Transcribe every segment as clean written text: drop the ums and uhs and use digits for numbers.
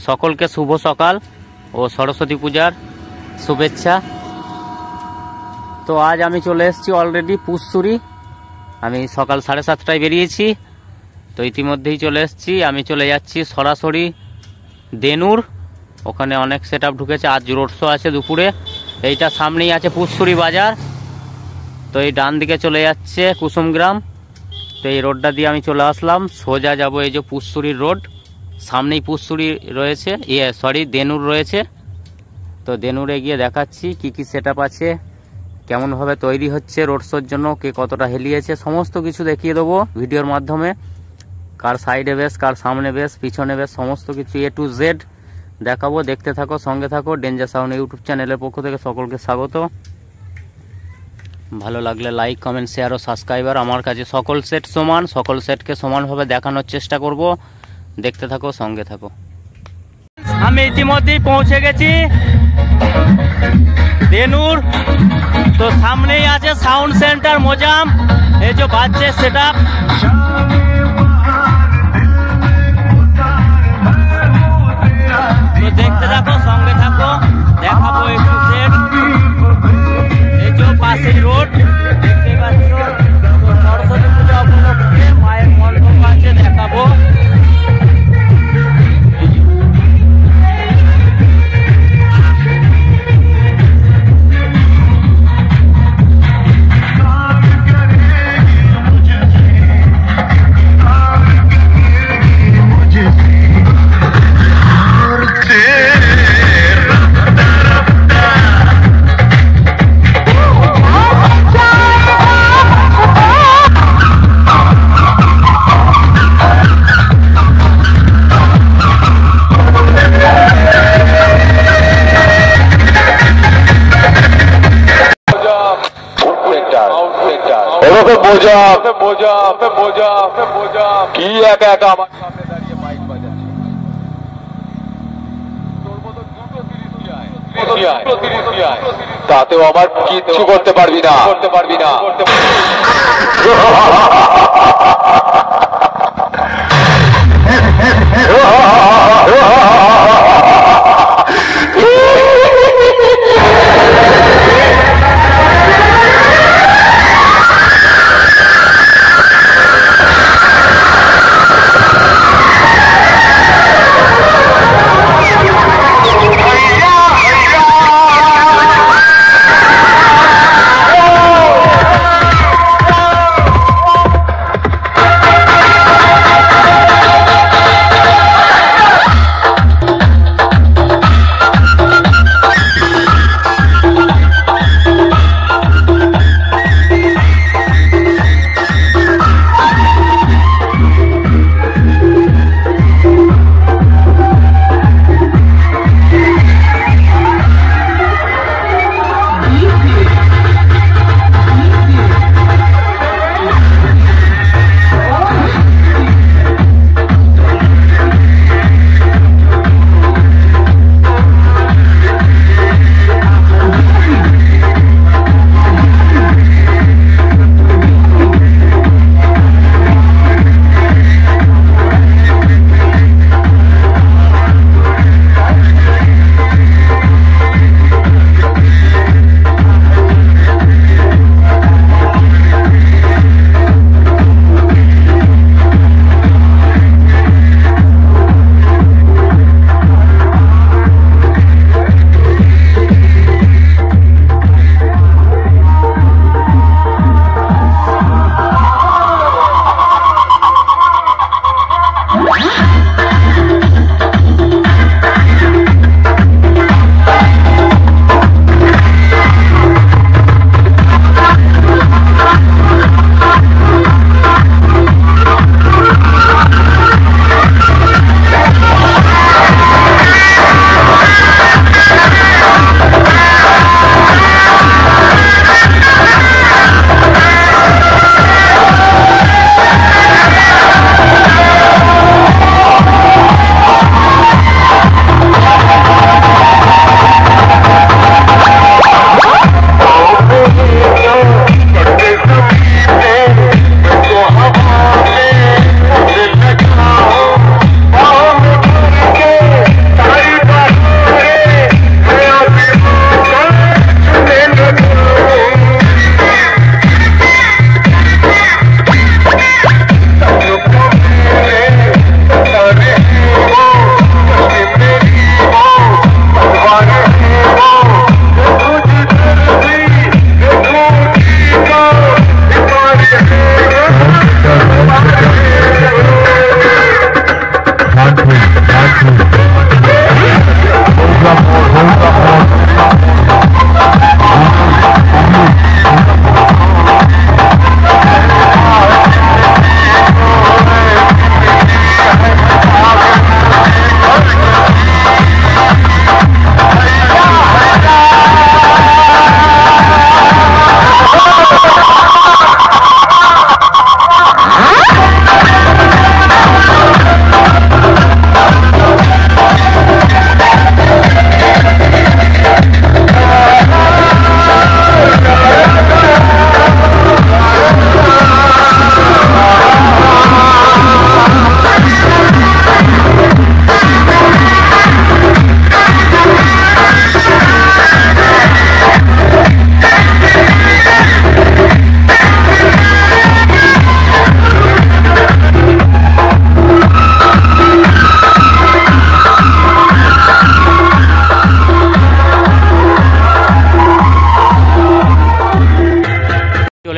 সকলকে শুভ সকাল ও সরস্বতী পূজার শুভেচ্ছা। তো আজ আমি চলে এসেছি অলরেডি পুষসুরি। আমি সকাল 7:30টায় বেরিয়েছি, তো ইতিমধ্যেই চলে এসেছি। আমি চলে যাচ্ছি সরাসরি দেনুর, ওখানে অনেক সেট আপ ঢুকেছে। আজ রোড শো আছে দুপুরে। এইটা সামনেই আছে পুষসুরি বাজার। তো এই ডান দিকে চলে যাচ্ছে কুসুমগ্রাম। তো এই রোডটা দিয়ে আমি চলে আসলাম, সোজা যাব এই যে পুষসুরির রোড। সামনেই পুষসুরি রয়েছে, দেনুর রয়েছে। তো দেনুরে গিয়ে দেখাচ্ছি কি কি সেটআপ আছে, কেমনভাবে তৈরি হচ্ছে রোড শোর জন্য, কে কতটা হেলিয়েছে, সমস্ত কিছু দেখিয়ে দেবো ভিডিওর মাধ্যমে। কার সাইডে বেশ, কার সামনে বেশ, পিছনে বেশ, সমস্ত কিছু A to Z দেখাবো। দেখতে থাকো, সঙ্গে থাকো। ডেঞ্জার সাউন্ড ইউটিউব চ্যানেলের পক্ষ থেকে সকলকে স্বাগত। ভালো লাগলে লাইক, কমেন্ট, শেয়ার ও সাবস্ক্রাইবার। আমার কাছে সকল সেট সমান, সকল সেটকে সমানভাবে দেখানোর চেষ্টা করব। দেখতে থাকো, সঙ্গে থাকো। আমি ইতিমধ্যেই পৌঁছে গেছি দেনুর। তো সামনেই আছে সাউন্ড সেন্টার মোজাম, এই যে বাজছে সেটআপ। তো দেখতে থাকো, সঙ্গে থাকো, দেখাবো একটু সেট। এই যে পাশের রোড দেখতে পাচ্ছ। তো সরস্বতী পূজা উপলক্ষে মায়ের মণ্ডপ আছে, দেখাবো। কি একা একা আমার সামনে দাঁড়িয়ে মাইক বাজাচ্ছে? তাতেও আমার কিচ্ছু করতে পারবি না।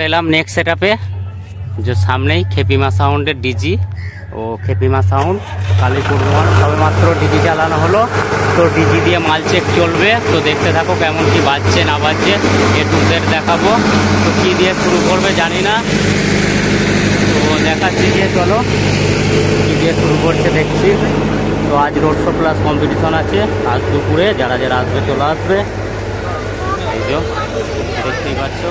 এলাম নেক্সট সেটআপে, যে সামনেই খেপিমা সাউন্ডের ডিজি ও খেপিমা সাউন্ড কালীপুর মোড় সবে মাত্র ডিজি চালানো হলো। তো ডিজি দিয়ে মাল চেক চলবে, তো দেখতে থাকো কেমন কি বাজছে না বাজছে, এ টু জেড দেখাবো। তো কী দিয়ে শুরু করবে জানি না, তো দেখাচ্ছি যে চলো কী দিয়ে শুরু করছে দেখছি। তো আজ রোড শো প্লাস কম্পিটিশন আছে আজ দুপুরে, যারা যারা আসবে চলে আসবে। এই যে দেখতেই পাচ্ছ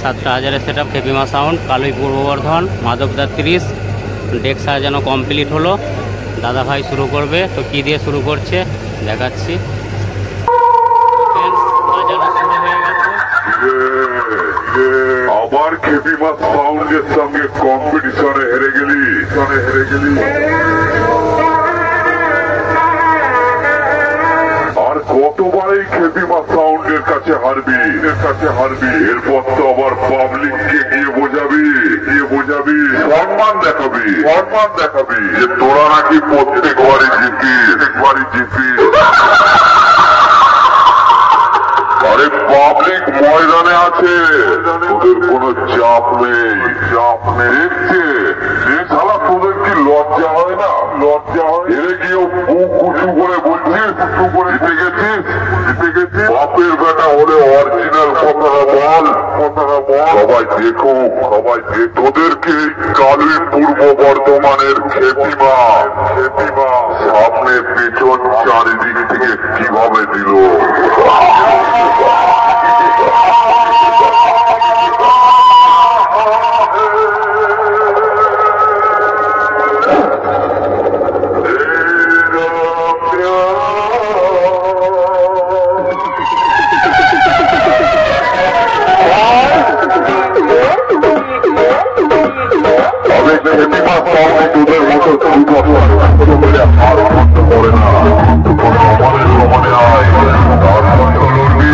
7000-এর সেটআপ খেপিমা সাউন্ড কালুই পূর্ব বর্ধমান মাধবদা 30। ডেক সাজানো কমপ্লিট হলো, দাদা ভাই শুরু করবে। তো কি দিয়ে শুরু করছে দেখাচ্ছি। আবার খেপিমা সাউন্ডের সঙ্গে কম্পিটিশনে হেরে গেলি। আর কতবার এই খেপিমা সাউন্ডের কাছে হারবি। এরপর তো আবার পাবলিককে গিয়ে বোঝাবি সম্মান দেখাবি যে তোরা নাকি প্রত্যেকবারই জিতি। আরে পাবলিক ময়দানে আছে, তোদের কোনো চাপ নেই। দেখছে শালা তোদের কি লজ্জা হয় না? এরে গিয়েও বুক উঁচু করে বলছিস জিতে গেছিস। বাপের বেটা হলে অরিজিনাল কথাটা বল। সবাই দেখুক তোদেরকে কালুই পূর্ব বর্ধমানের খেপিমা সামনে পেছন চারিদিক থেকে কিভাবে দিল। তোদের মতো আর করতে পারে না, সমানে আয় তার লড়বি।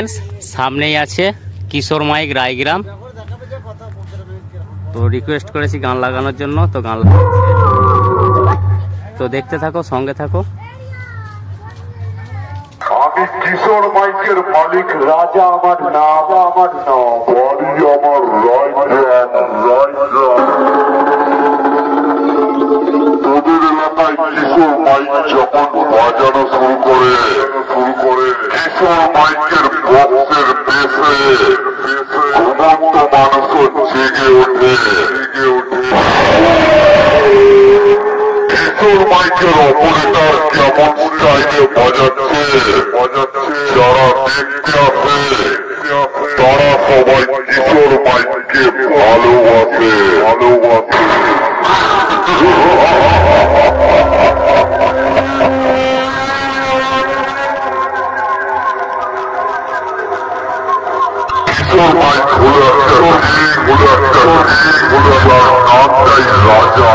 ফ্রেন্ডস, সামনেই আছে কিশোর মাইক রায়গ্রাম। তো রিকোয়েস্ট করেছি গান লাগানোর জন্য, তো গান তো দেখতে থাকো, সঙ্গে থাকো। আমি কিশোর মাইকের মালিক, রাজা আমার নাম, বাড়ি আমার তোদের এলাকায় কিশোর মাইক যখন বাজানো শুরু করে কিশোর মাইকের বক্সের বেশে ঘুমন্ত মানুষ জেগে ওঠে। কিশোর মাইকের অপারেটর কেমন স্টাইলে বাজাচ্ছে, যারা দেখতে আসে তারা সবাই কিশোর মাইককে ভালোবাসে। কিশোর মাইক হলো একটা নামটাই রাজা।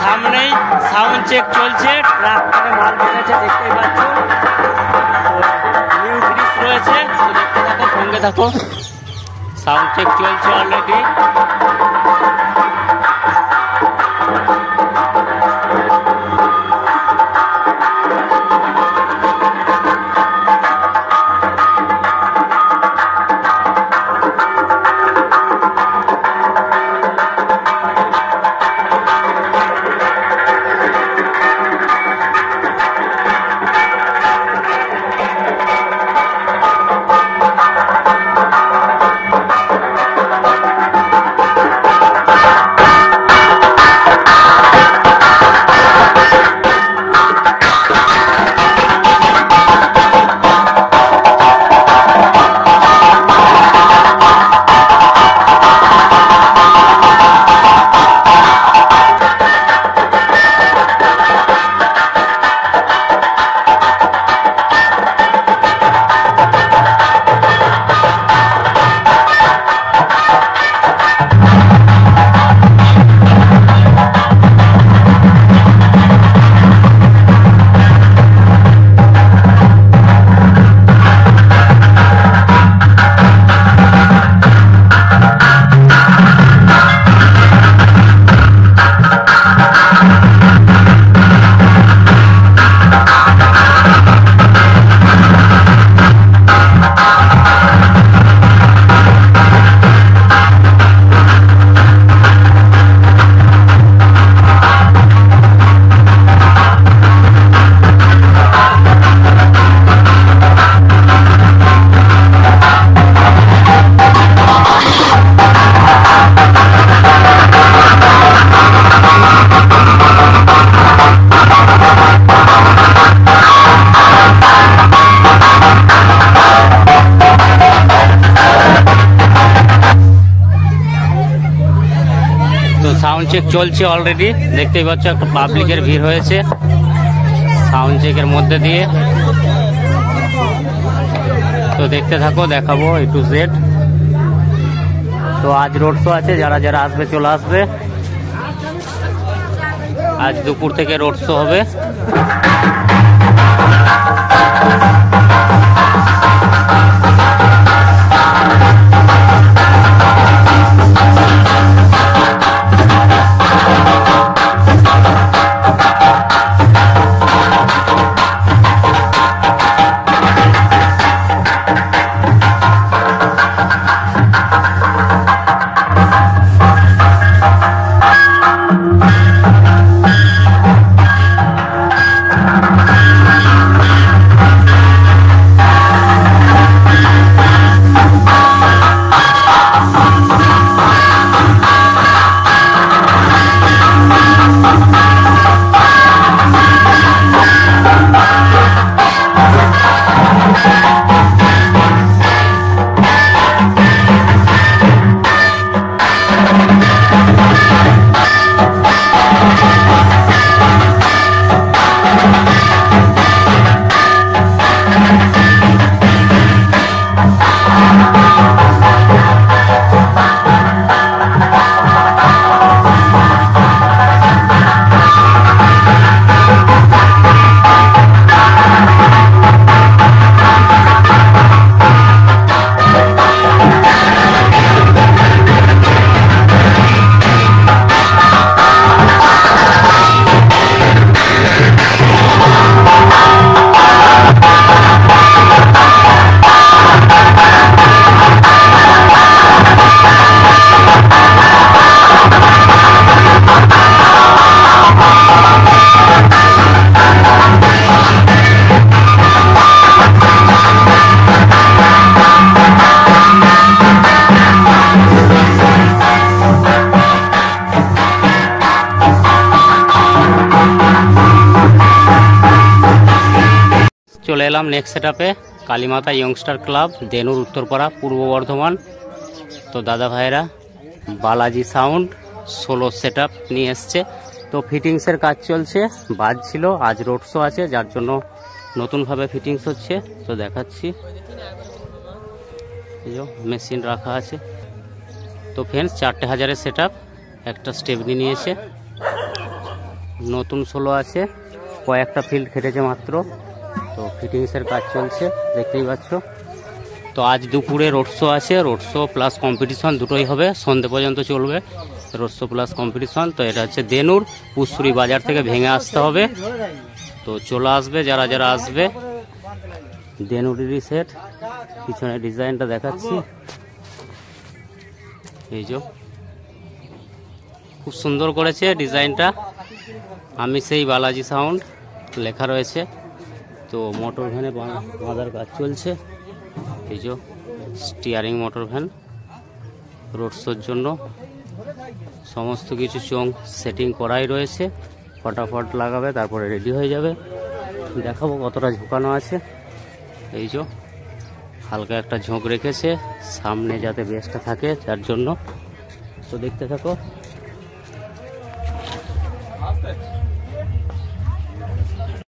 সামনেই সাউন্ড চেক চলছে, ট্রাক থেকে মাল ঢুকেছে দেখতেই পাচ্ছ, নিউ ব্রিজ রয়েছে, দেখতে থাকো, সঙ্গে থাকো। সাউন্ড চেক চলছে অলরেডি। তো সাউন্ড চেক চলছে অলরেডি, দেখতেই পাচ্ছ একটা পাবলিকের ভিড় হয়েছে সাউন্ড চেকের মধ্যে দিয়ে। তো দেখতে থাকো, দেখাবো A to Z। তো আজ রোড শো আছে, যারা যারা আসবে চলে আসবে। আজ দুপুর থেকে রোড শো হবে। চলে এলাম নেক্সট সেটআপে, কালীমাতা ইয়ংস্টার ক্লাব, দেনুর উত্তরপাড়া, পূর্ব বর্ধমান। তো দাদা ভাইরা বালাজি সাউন্ড 16 সেটআপ নিয়ে এসছে। তো ফিটিংসের কাজ চলছে, বাজ ছিল, আজ রোড শো আছে যার জন্য নতুনভাবে ফিটিংস হচ্ছে। তো দেখাচ্ছি, এই যে মেশিন রাখা আছে। তো ফ্রেন্ডস 4000-এর সেটআপ, একটা স্টেপনি নিয়েছে, নতুন 16 আছে, কয়েকটা ফিল্ড খেটেছে মাত্র। তো ফিটিংসের কাজ চলছে দেখতেই পাচ্ছ। তো আজ দুপুরে রোড শো আছে, রোড শো প্লাস কম্পিটিশন দুটোই হবে, সন্ধ্যে পর্যন্ত চলবে রোড শো প্লাস কম্পিটিশন। তো এটা হচ্ছে দেনুর, পুষ্পুরি বাজার থেকে ভেঙে আসতে হবে। তো চলে আসবে যারা যারা আসবে। দেনুরেরই সেট, পিছনে ডিজাইনটা দেখাচ্ছি, এই যে খুব সুন্দর করেছে ডিজাইনটা। আমি সেই বালাজি সাউন্ড লেখা রয়েছে। তো মোটর ভ্যানে বাঁধার কাজ চলছে, এই যে স্টিয়ারিং মোটর ভ্যান রোড শোর জন্য সমস্ত কিছু চোং সেটিং করাই রয়েছে, ফটাফট লাগাবে তারপরে রেডি হয়ে যাবে। দেখাবো কতটা ঝুঁকানো আছে, এই যে হালকা একটা ঝোঁক রেখেছে সামনে যাতে বেসটা থাকে যার জন্য। তো দেখতে থাকো।